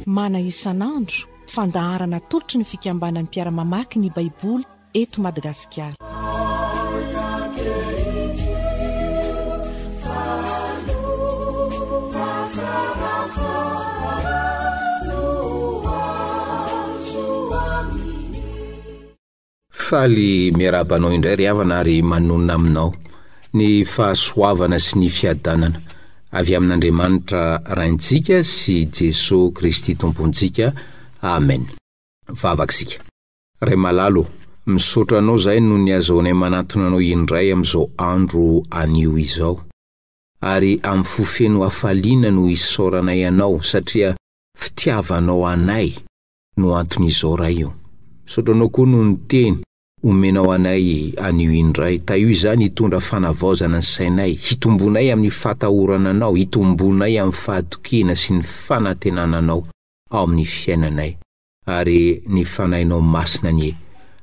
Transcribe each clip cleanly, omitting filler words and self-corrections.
Mana isan'andro fandaharana tolotry ny fikambanan'ny mpiara-mamaky ny baiboly eto Madagasikara. Faly miarabanao indray ry havana ary manonona aminao ny fahasoavana sy ny fiadanana avy amin'Andriamanitra raintsika sy Jesosy Kristy tompontsika. Amen. Vavaksika. Ray malalo, misaotra anao zay no ny azaonay manatona anao indray am'izao andro anio izao. Ary am fofeno hafaliana no isaoranay anao satria fitiavanao anay no anton'izao ray io. Misaotra anao koa no ny teny omenao anay anio indray. Taio izany hitondra fanavaozana ny sainay, hitombonay amin'ny fatahorana anao, hitombonay amin'ny fahatokena sy ny fanantenananao ao amin'ny fiainanay, ary ny fanahinao masina ny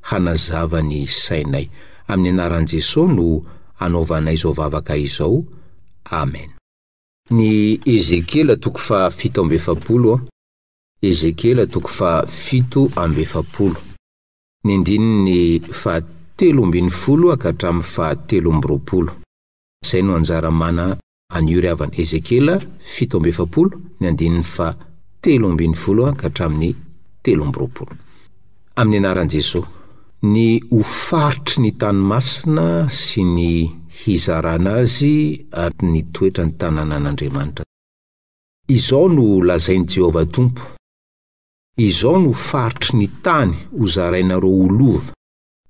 hanazava ny sainay. Amin'ny anaran'i Jesosy no anaovanay izao vavaka izao. Amen. Ny Ezekiela toko fa 7:7. Ezekiela toko fa 7:7. Ny andininy fa 13 hatramin'ny fa 13. Zay no anjara mana anio ry havana. Ezekiela 7:7, ny andininy fa 13 hatramin'ny 13. Amin'ny anaran'i Jesosy, ny hofaritry ny tanomasina sy ny hizarana azy ary ny toetra ny tanànan'Andriamanitra. Izao no lazain'i Jehovah Tompo. Izao no faritry ny tany hozarainareo olova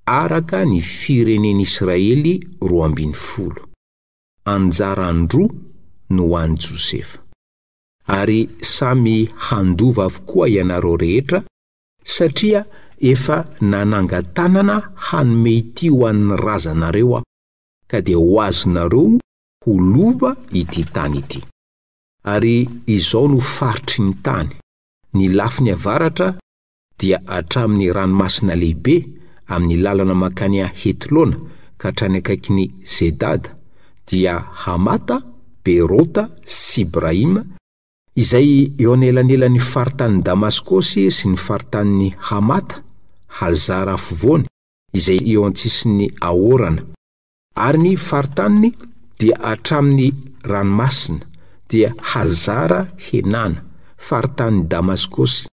araka ny firenen'Israely 12. Anjara andro no ho an'i Josefa. Ary samy handova avokoa ianareo rehetra, satria efa nanangan-tanana hanome ity ho an'ny razanareo aho, ka dia ho azonareo ho lova ity tany ity. Ary izao no faritry ny tany. Ny lafiny avaratra dia hatramin'ny ranomasina lehibe, amin'ny lalana makany Hetlona ka hatrany akaikin'ny Zedada, dia Hamata, Berota, Sibrahima, izay eo anelanelan'ny faritany Damaskosy sy ny faritan'ny Hamata, Hazara afovoany, izay eo antsisin'ny Ahorana. Ary ny faritany dia hatramin'ny ranomasina, dia Hazara Henana, faritan'ny Damaskosy,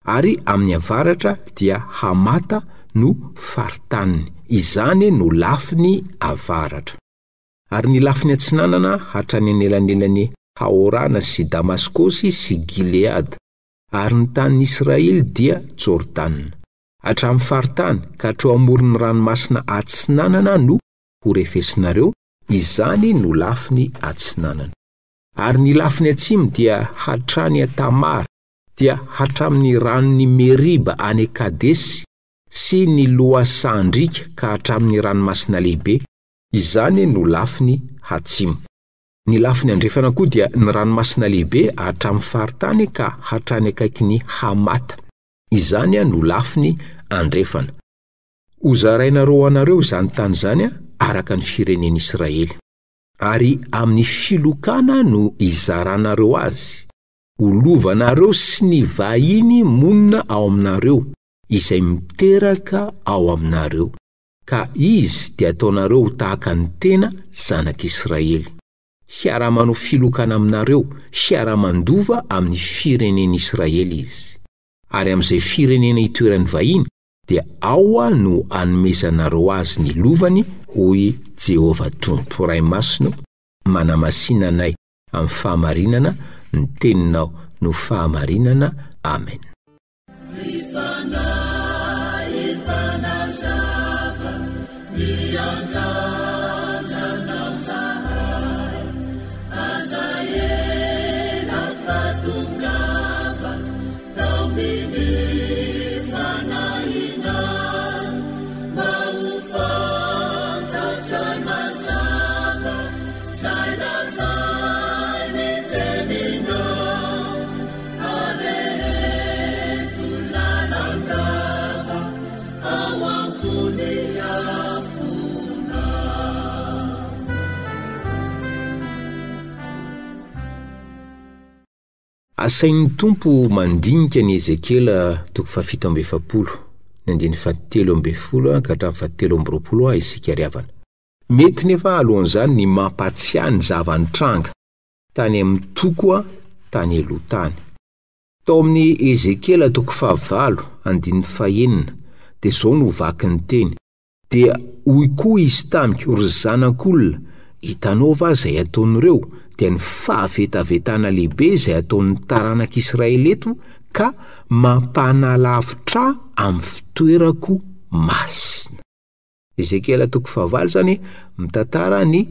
ary amin'ny avaratra dia Hamata no faritany. Izany no lafiny avaratra. Ary ny lafiny atsinanana hatrany anelanelan'ny Haorana sy Damaskosy sy Gilead, ary ny tanin'ny Israely dia Jordana. Hatramin'ny faritany ka hatreo amoron'ny ranomasina atsinanana no horefesinareo. Izany no lafiny atsinanana. Ary ny lafiny atsimo dia hatrany Tamara, dia hatramin'ny ranon'ny Meriba any Kadesy sy ny Loasandrika ka hatramin'ny ranomasina lehibe. Izany no lafiny atsimo. Ny lafiny andrefana koa dia ny ranomasina lehibe hatramin'ny faritany ka hatrany akaikin'ny Hamata. Izany no lafiny andrefana. Hozarainareo anareo izany tany zany araka ny firenen'Israely. Ary amin'ny filokana no izaranareo azy. Olovanareo sy ny vahiny monina ao aminareo, izay miteraka ao aminareo. Ka izy dia ataonareo tahaka ny tena zanak'Israely. Hiara-manao filokana aminareo, hiara-mandova amin'ny firenen'Israely izy. Ary amin'izay firenena itoeran'ny vahiny, dia ao no anomezanareo azy ny lovany, hoy Jehovah Tompo. Ray masino, manamasina anay amin'ny fahamarinana, ny teninao no fahamarinana. Amen. La Asain'ny tompo mandinika ny Ezekela 7:7 isika riavana. Mety nefa alohan'izany ny mampatsiany zavanitranga tany amin'ny toko tany aloha-tany. Tao amin'ny Ezekela 5:9 dia zao no vaky ny teny: dia hoy koa izy tamiko, ry zanak'olona, hitanao va izay ataon'ireo dia ny fahavetavetana lehibe izay ataon'ny taranak'Israely eto, ka mampanalavitra amin'ny fitoerako masina. Ezekela 5:9 zany mitantara ny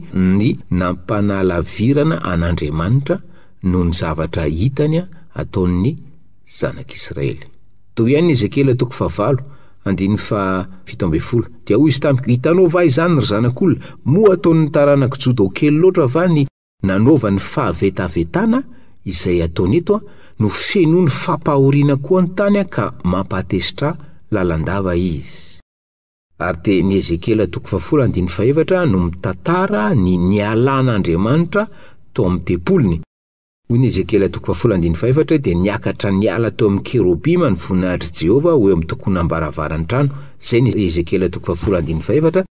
nampanalavirana an'Andriamanitra noho ny zavatra hitany ataon'ny zanak'Israely. Toy ihany Ezekela 5:7 dia hoy izy tamiko, hitanao va izany ry zanak'olona, moa ataon'ny taranako Joda kely loatra va ny nanaovany fahavetavetana izay ataony eto no fenony fampahoriana koa ny tany ka mampatesitra lalandava izy. Ary te ny Ezekela 10:7 no mitantara ny nialan'Andriamanitra tao amin'ny tempolony. Hoy ny Ezekela 10:7 dia niakatra niala tao amin'ny kerobima ny voninahitry Jehova eo amin'ny tokonam-baravarany trano. Zay ny Ezekela 10:7.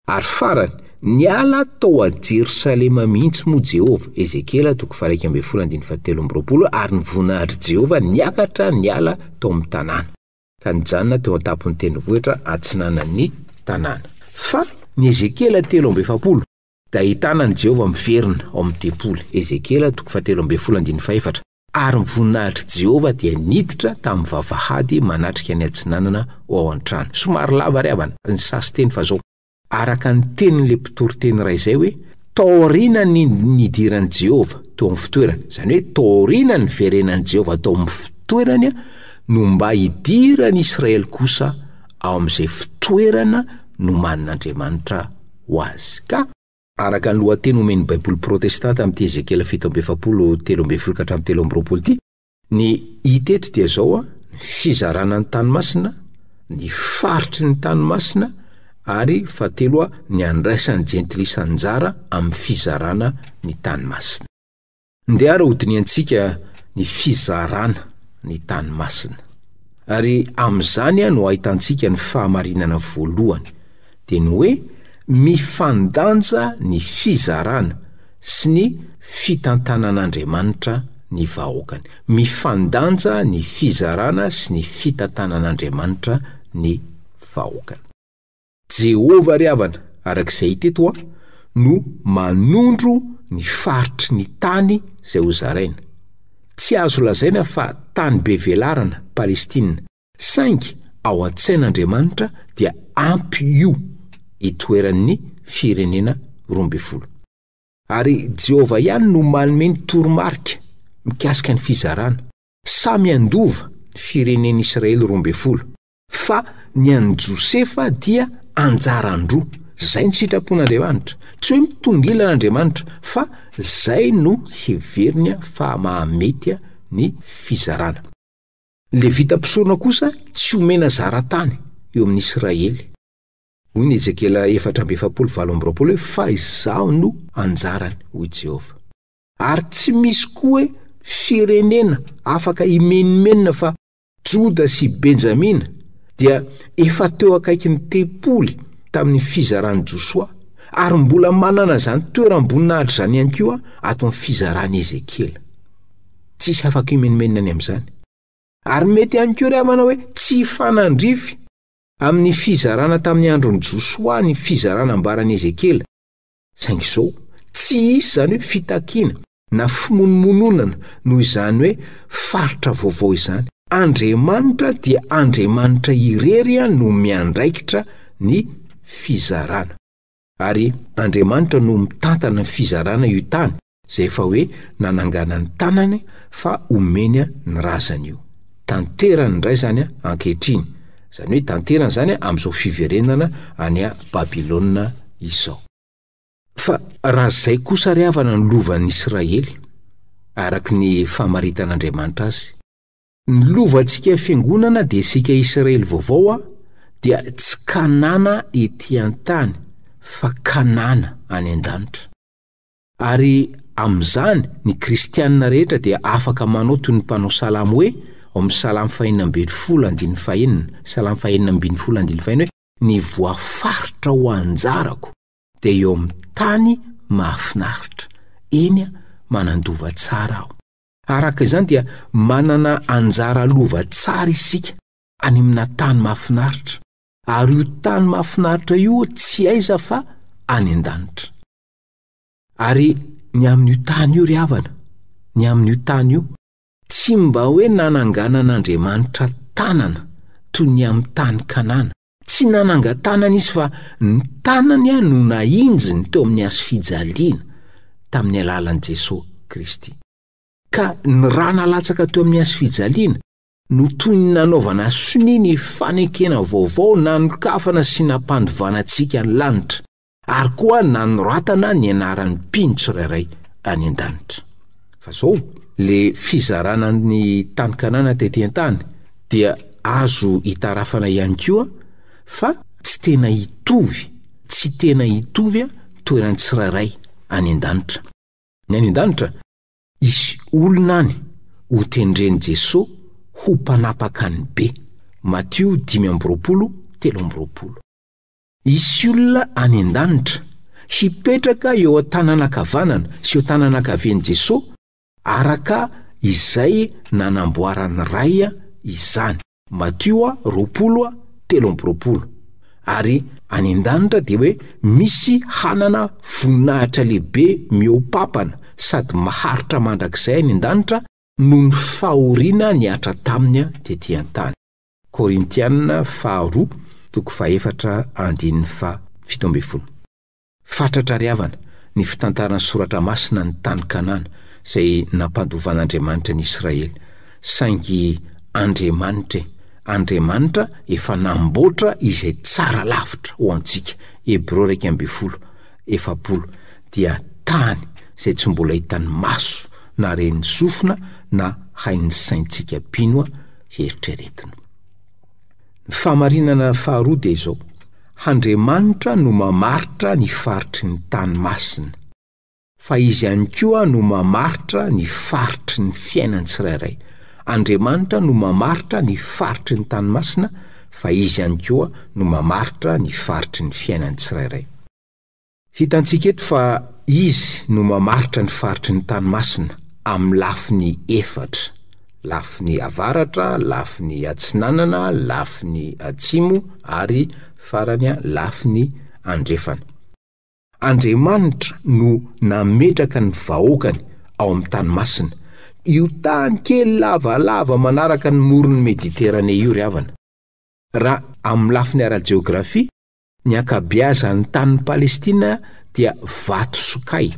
Ary farany niala tao a Jerosalema mihitsy moa Jehova. Ezekela 1:13 ary ny voninahitry Jehova niakatra niala tao amin'ny tanàna, ka nijanona teo an-tampon'ny tendrombohitra atsinanan'ny tanàna. Fa ny Ezekela 3:7 dia ahitana ny Jehova miverina ao amin'ny tempoly. Ezekela 3:7 ary ny voninahitry Jehova dia niditra tamin'ny vavahady manatrika ny atsinanana ao an-trano. Somary lava riavana ny sasy-teny fa zao: araka ny tenin'le mpitory-teny iray izay hoe, taorina ny nidiran'i Jehova tao amin'ny fitoerany, izany hoe taorina ny verenan'i Jehova tao amin'ny fitoerany no mba hidirany Israely kosa ao amin'izay fitoerana no manin'Andriamanitra ho azy. Ka araka ny lohateny omen'ny Baiboly Protestanta amin'ity Ezekela 7:13-13 ty, ny hita eto dia zao ny fizarana ny tanymasina, ny faritry ny tanymasina, ary fateloa ny andraisan'ny jentilisan-jara amin'ny fizarana ny tanymasina. Ndeha hodiny antsika ny fizarana ny tanymasina. Ary amin'izany no ahitantsika ny fahamarinana voalohany, dia ny hoe mifandanja ny fizarana sy ny fitantanan'Andriamanitra ny vahoakany. Mifandanja ny fizarana sy ny fitantanan'Andriamanitra ny vahoakany. Jehova riavana, arak'izay hita eto no manondro ny faritry ny tany izay ho zaraina. Tsy azo lazaina fa tany be velarana, Palestina, saingy ao an-tsain'Andriamanitra dia ampy io itoeran'ny firenena 12. Ary Jehova ihany no manome ny toromarika mikasika ny fizarana. Samy andova ny firenen'Israely 12, fa ny an'i Josefa dia anjarandroa. Zay ny sitrapon'Andriamanitra. Tsy hoe mitongila n'Andriamanitra, fa zay no heveriny fa mahamety ny fizarana. Le vita mpisorona kosa tsy omena zaratany eo amin'ny Israely. Hoy ny Ezekela 4:7 fa izaho no anjarany, hoy Jehova. Ary tsy misy koa hoe firenena afaka imenimenina fa Joda sy Benjamina dia efa teo akaiky ny tempoly tamin'ny fizaran'i Josoa, ary mbola manana zany toeram-boninahitra zany ihany koa ato amin'ny fizaran'i Ezekela. Tsisy afaka imenimenina any amin'izany. Ary mety ihany koa riavana hoe tsy fanandrify amin'ny fizarana tamin'ny andron'i Josoa ny fizarana ambaran'i Ezekela. Saingy izao tsy isy zany hoe fitakiana na fimonomononana noho izany hoe faritra vaovao izany. Andriamanitra dia Andriamanitra irery no miandraikitra ny fizarana. Ary Andriamanitra no mitantana ny fizarana io tany, zay efa hoe nanangana ny tanany fa omeny ny razany io. Tanterany indray zany ankehitriny. Zany hoe tanterany zany amin'izao fiverenana any Babilôna izao. Fa raha zay kosa riavana ny lovan'ny Israely, araky ny famaritan'Andriamanitra azy. Ny lovantsika fiangonana dia isika Israely vaovao dia tsy Kanana ety an-tany, fa Kanana any an-danitra. Ary amin'izany ny kristianina rehetra dia afaka manao toy ny mpanao salamo hoe ao amin'ny salamo 5:1 salamo 5:1 hoe ny voafaritra ho anjarako dia eo amin'ny tany mahafinaritra, eny manandova tsara aho. Araka izany dia manana anjara lova tsara isika any amina tany mahafinaritra, ary io tany mahafinaritra io tsy aiza fa any an-danitra. Ary ny amin'io tany io ry havana, ny amin'io tany io tsy mba hoe nananganan'Andriamanitra tanana toy ny amin'ny tany Kanana. Tsy nananga-tanana izy fa ny tanany no nahinjiny teo amin'ny hazo fijaliana tamin'ny alalan'i Jesosy Kristy. Ka ny raha nalatsaka teo amin'ny hazo fijaliana no toy ny nanaovana soni ny fanekena vaovao, nanokafana sy nampandovana antsika ny lanitra, ary koa nanoratana ny anaran'ny mpino tsirairay any an-danitra. Fa zao le fizarana ny tany Kanana tetỳ an-tany dia azo hitarafana ihany koa fa tsy tena hitovy toerany tsirairay any an-danitra. Ny any an-danitra isy olona any ho tendren'i Jesosy ho mpanapaka ny be. Matio 10:3. Isy olona any an-danitra hipetraka eo an-tanana ankavanana sy eo an-tanana ankavian'i Jesosy araka izay nanamboarany ray izany. Matio 20:3. Ary any an-danitra dia hoe misy hanana voninahitra lehibe mihoapapana sady maharitra mandrakizay any an-danitra no ny fahoriana niatra taminy tetỳ an-tany. Korintianina 2:4-17. Fatratra ry havana ny fitantarana soratra masina ny tany Kanana izay nampandovan'Andriamanitra ny Israely. Saingy Andriamanitra efa namboatra izay tsara lavitra ho antsika. Hebreo 2:7 dia tany izay tsy mbola hitan'ny maso na ren'ny sofina na hain'ny saintsika pinoa heritreretina. Ny famarinana faharoa dia izao: Andriamanitra no mamaritra ny faritry ny tany masina, fa izy ihany koa no mamaritra ny faritry ny fiainany tsirairay. Andriamanitra no mamaritra ny faritry ny tany masina, fa izy ihany koa no mamaritra ny faritry ny fiainany tsirairay. Hitantsika eto fa izy no mamaritra ny faritry ny tany masina amin'ny lafiny efatra: lafiny avaratra, lafiny atsinanana, lafiny atsimo ary farany lafiny andrefana. Andriamanitra no nametraka ny vahoakany ao amin'ny tany masina, io tany kely lavalava manaraka ny moron'ny Mediterane io ry havana. Raha amin'ny lafiny ara-jeografia, ny ankabeazan'ny tany Palestina dia vato sokay,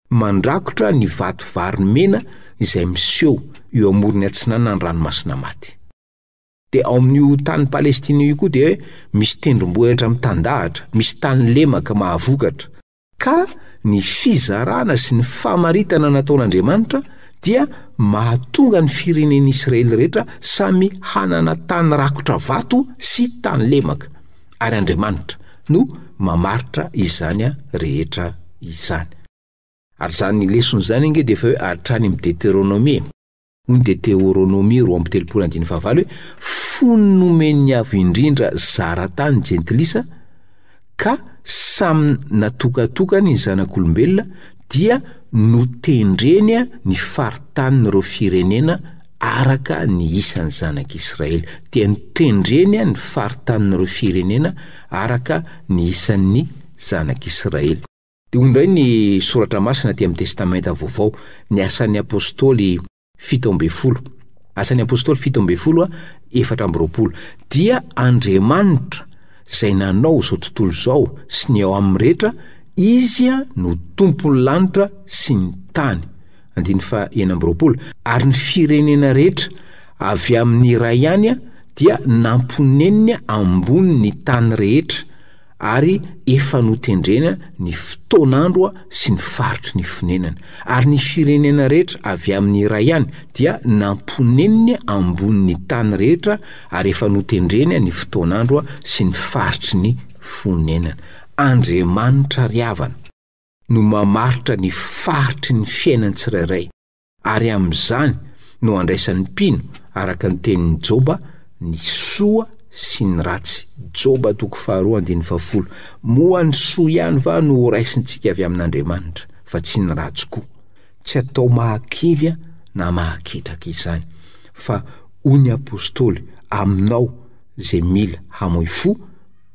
mandrakotra ny vato varimena izay miseho eo amorony atsinana ny ranomasina maty. Dia ao amin'io tany Palestina io koa dia misy tendrombohitra mitandahatra, misy tany lemaka mahavokatra. Ka ny fizarana sy ny famaritana nataon'Andriamanitra dia mahatonga ny firenen'ny Israely rehetra samy hanana tany rakotra vato sy tany lemaka, ary Andriamanitra no mamaritra izany rehetra izany. Ary zany lesona zany inge dia efa hoe hatrany amin'ny Deutéronomie. Hoy Deutéronomie 2:7 hoe fony nomen'ny avo indrindra zaratany jentilisa, ka samy natokatokany ny zanak'olombelona dia notendreny ny faritanin'ireo firenena araka ny isan'ny zanak'Israely. Dia notendreny ny faritanin'ireo firenena araka ny isan'ny zanak'Israely. Dia indray ny soratra masina aty amin'ny testamenta vaovao, ny asan'ny apôstôly 7:20. Asan'ny apôstôly 7:20 dia Andriamanitra izay nanao izao tontolo izao sy ny ao amin'ny rehetra, izy no tompon'ny lanitra sy ny tany. 9:20. Ary ny firenena rehetra avy amin'ny iray ihany dia namponeniny ambony ny tany rehetra, ary efa notendrena ny fotoan'andro sy ny faritry ny fonenana. Ary ny firenena rehetra avy amin'ny iray ihany dia namponeniny ambony ny tany rehetra, ary efa notendrena ny fotoan'andro sy ny faritry ny fonenana. Andriamanitra ry havana no mamaritra ny faritry ny fiainany tsirairay, ary amin'izany no andraisan'ny mpino araka ny tenin'ny Joba ny soa sy ny ratsy. Joba 2:10. Moa ny soa ihany va no raisintsika avy amin'Andriamanitra, fa tsy ny ratsy koa. Tsy atao mahakivy na mahaketraka izany, fa hoy apôstôly aminao zay mila hamoy fo,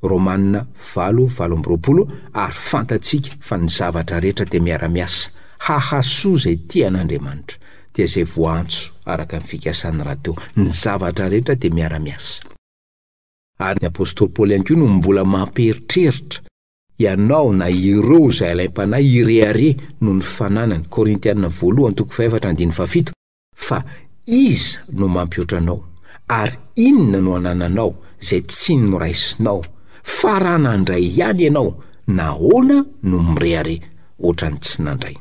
Romanina 8:20, ary fantatsika fa ny zavatra rehetra dia miara-miasa hahasoa zay tian'Andriamanitra, dia zay voantso araka ny fikasan'ny raha teo, ny zavatra rehetra dia miara-miasa. Ary ny apôstôly Paoly ihany koa no mbola mamperitreritra ianao na ireo zay alaim-panahy ireare no ny fananany, Korintiana 1:5-7, fa iza no mampihoatra anao, ary inona no anananao zay tsy noraisinao, fa raha nandray ihany ianao, nahoana no mireare ohatrany tsy nandray.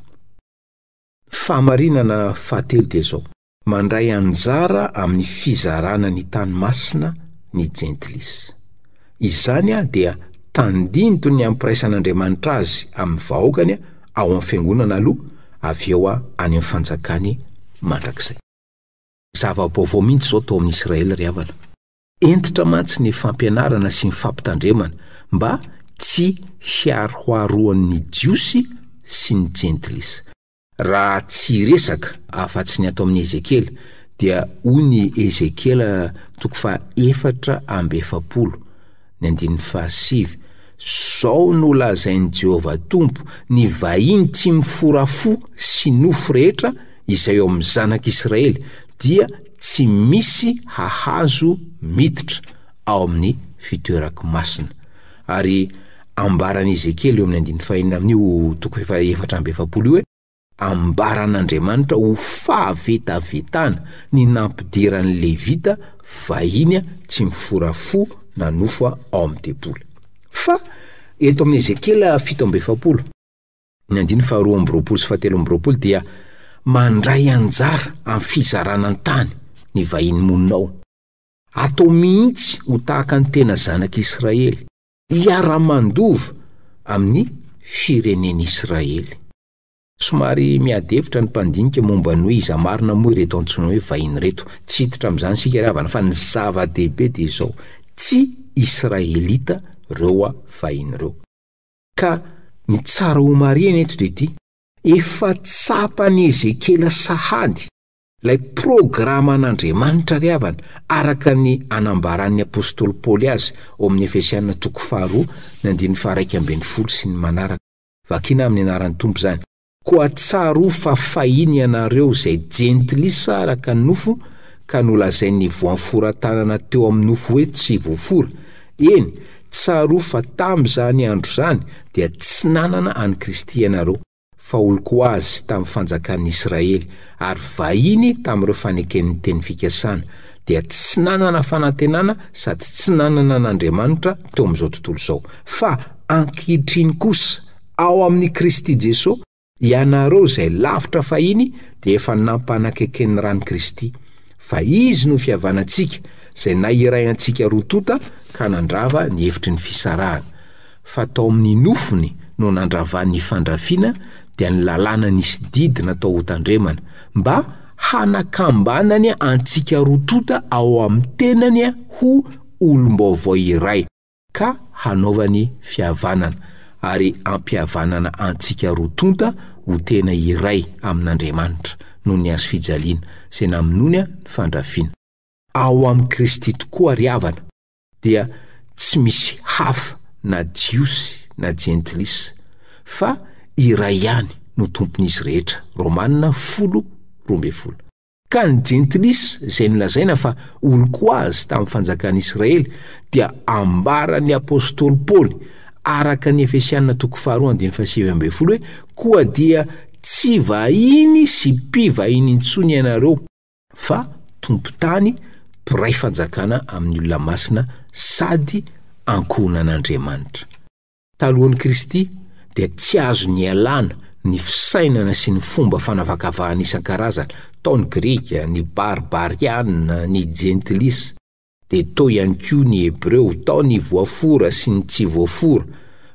Famarinana 7 dia zao: mandray anjara amin'ny fizarana ny tanymasina ny Jentilisy. Izany dia tandinto ny ampiraisan'Andriamanitra azy amin'ny vahoakany ao amin'ny fiangonana aloha, avy eo any amin'ny fanjakany mandrakizay. Zava-baovao mihitsy zao tao amin'ny Israely ry havana. Entitra mantsy ny fampianarana sy ny fampitandremana mba tsy hiaroharoan'ny jiosy sy ny Jentilisy. Raha tsy resaka afa-tsy ny atao amin'ny Ezekely, dia hoy ny Ezekely 4:7, ny 7. Zao no lazain'i Jehovah Tompo, ny vahiny tsy miforafo sy nofo rehetra izay eo amin'ny zanak'Israely dia tsy misy hahazo miditra ao amin'ny fitoerako masina. Ary ambaran'i Ezekely eo amin'ny 4:7 hoe ambaran'Andriamanitra ho fahavetavetana ny nampidiran'ny Levita vahiny tsy miforafo na nofo ao amin'ny tempoly. Fa eto amin'ny Ezekely 7:7, ny 2:2-7 dia mandray anjara amin'ny fizarana ny tany ny vahiny moninao. Atao mihitsy ho tahaka ny tena zanak'Israely, hiara-mandova amin'ny firenen'Israely. Somary miadevitra ny mpandinika momba ny hoe iza marina moa ireto antsoina hoe vahiny reto. Tsy hiditra amin'izany sika ry havana, fa ny zava-dehibe dia izao: tsy Israelita reo vahiny reo. Ka ny tsara ho marina eto dia ity: efa tsapany Ezekely sahady lay programan'Andriamanitra ry havana, araka ny anambaran'ny apôstôly Paoly azy ao amin'ny Efesianina 2:1-10 sy ny manaraka. Vakina amin'ny anaran'ny Tompo zany: koa tsaro fa fahiny ianareo zay Jentilisy araka ny nofo, ka nolazain'ny voamforantanana teo amin'ny nofo hoe tsy voafora. Eny, tsaro fa tam'izany andro zany dia tsy nanana any Kristy ianareo, fa oloko azy tamin'ny fanjakan'ny Israely, ary vahiny tamin'ireo faneken'ny teny fikasana, dia tsy nanana fanantenana sady tsy nanana n'Andriamanitra teo amin'izao tontolo izao. Fa ankehitriny kosa ao amin'ny Kristy Jesosy, ianareo zay lavitra fahiny dia efa nampanakaiken'ny rany Kristy, fa izy no fihavanantsika zay nairay antsika rotota ka nandrava ny hevitry ny fisarahana. Fa tao amin'ny nofony no nandravan'ny fandrafiana dia ny lalàna nisy didy natao ho tandremana, mba hanakambanany antsika rotota ao amin'ny tenany ho olom-baovao iray, ka hanaovany fihavanana, ary ampihavanana antsika rotota ho tena iray amin'Andriamanitra noho ny azo fijaliana zay naminony ny fandrafiana. Ao amin'ny Kristy tokoa ry havana dia tsy misy hafa na jiosy na Jentilisy, fa iray ihany no tompon'izy rehetra, Romanina 10:12. Ka ny Jentilisy zay nolazaina fa oloko azy tamin'ny fanjakan'Israely dia ambaran'ny apôstôly Paoly araka ny Efesianina 2:2-7 hoe koa dia tsy vahiny sy mpivahiny intsony ianareo, fa tompo-tany, mpiray fanjakana amin'ny olona masina sady ankohonan'Andriamanitra. Talohan'i Kristy dia tsy azo ny alana ny fisainana sy ny fomba fanavakavahana isan-karazany, tao ny Grika, ny Barbariana, ny Jentilisy, dia tao ihany koa ny Hebreo, tao ny voafora sy ny tsy voafora,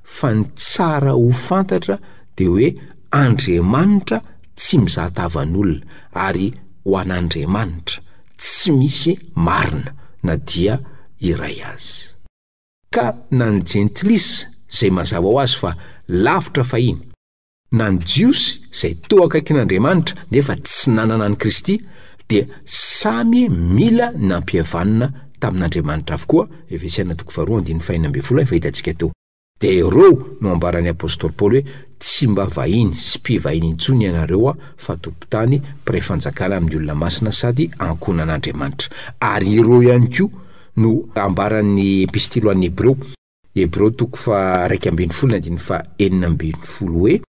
fa ny tsara ho fantatra dia hoe Andriamanitra tsy mizahatavan'olona, ary ho an'Andriamanitra tsy misy marina na dia iray azy. Ka na ny jentilisa izay mazava ho azy fa lavitra fahiny, na ny jiosy izay toa akaikin'Andriamanitra nefa tsy nanana ny Kristy, dia samy mila nampihavanana tamin'Andriamanitra avokoa. Efesiana 2:5 fahitantsika teo. Dia ireo no ambaran'ny apôstôly Paoly hoe tsy mba vahiny sy mpivahiny intsony ianareo fa tompon-tany mpiray fanjakana amin'ny olona masina sady ankonan'Andriamanitra. Ary ireo ihany koa no ambaran'ny epistily ho an'ny Hebreo 2:12 hoe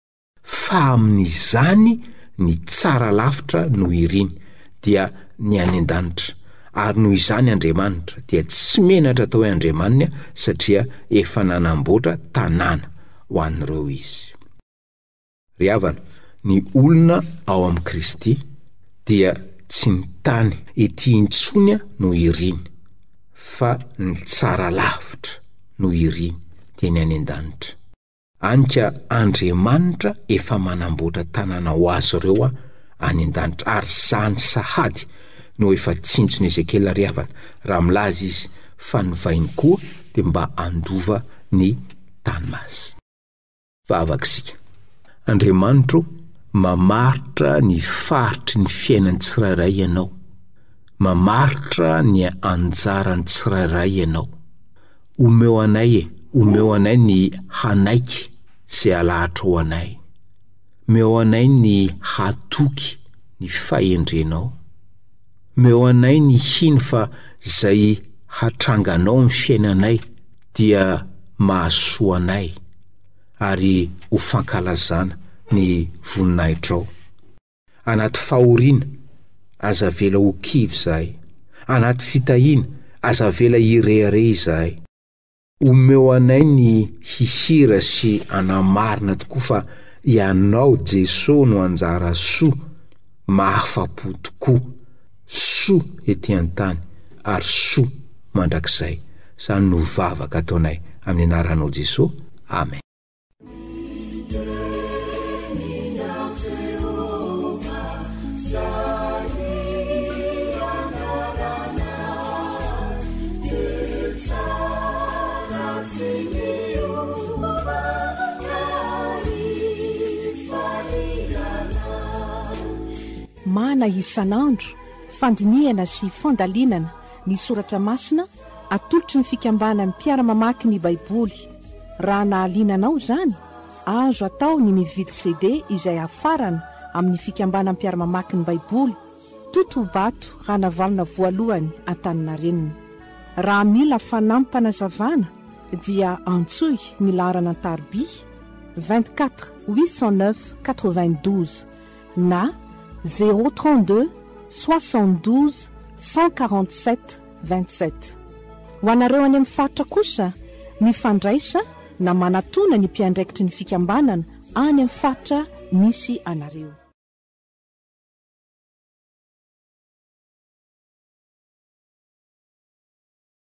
fa amin'izany ny tsara lavitra no iriny dia ny any an-danitra, ary noho izany Andriamanitra dia tsy menatra tao hoe Andriamanina satria efa nanamboatra tanàna ho an'ireo izy. Ry havana, ny olona ao amin'ny Kristy dia tsy ny tany ety intsony no iriny, fa ny tsara lavitra no iriny dia ny any an-danitra. Anka Andriamanitra efa manamboatra tanàna ho azy ireo any an-danitra, ary zany sahady no efa tsinjony Ezekiela ry havana raha milaza izy fa ny vainy koa dia mba andova ny tany masina. Vavakisika, Andriamanitra mamaritra ny faritry ny fiainany tsirairay ianao, mamaritra ny anjarany tsirairay ianao. Omeo anay ny hanaiky izay alahatra ho anay, meo anay ny hatoky ny fahendrenao, meo anay ny hiny fa izay hatranganao ny fiainanay dia mahasoa anay ary ho fankalazana ny voninahitrao. Anaty fahoriana aza vela ho kivy izahay, anaty fitahiana aza vela hirehare izahay. Omeo anay ny hihira sy anamarina tokoa fa ianao Jesosy no anjara soa mahafa-po tokoa, soa ety an-tany ary soa mandrakizay. Izany no vavaka ataonay amin'ny anaranao Jesosy. Amen. Mana isan'andro fandinihana sy fandalinana ny soratra masina, atolotry ny fikambana amin'ny mpiara-mamaky ny Baiboly. Raha nahalinanao izany, azo atao ny mividy CD izay hafarana amin'ny fikambana amin'ny mpiara-mamaky ny Baiboly, Totobato Ranavalona voalohany Antaninarenina. Raha mila fanampanazavana dia antsoy ny laharana an-tarobia 24 809 92 na 032 72 147 27. Ho anareo any amin'ny faritra kosa, ny fandraisa na manatona ny mpiandraikitry ny fikambanana any amin'ny faritra misy anareo.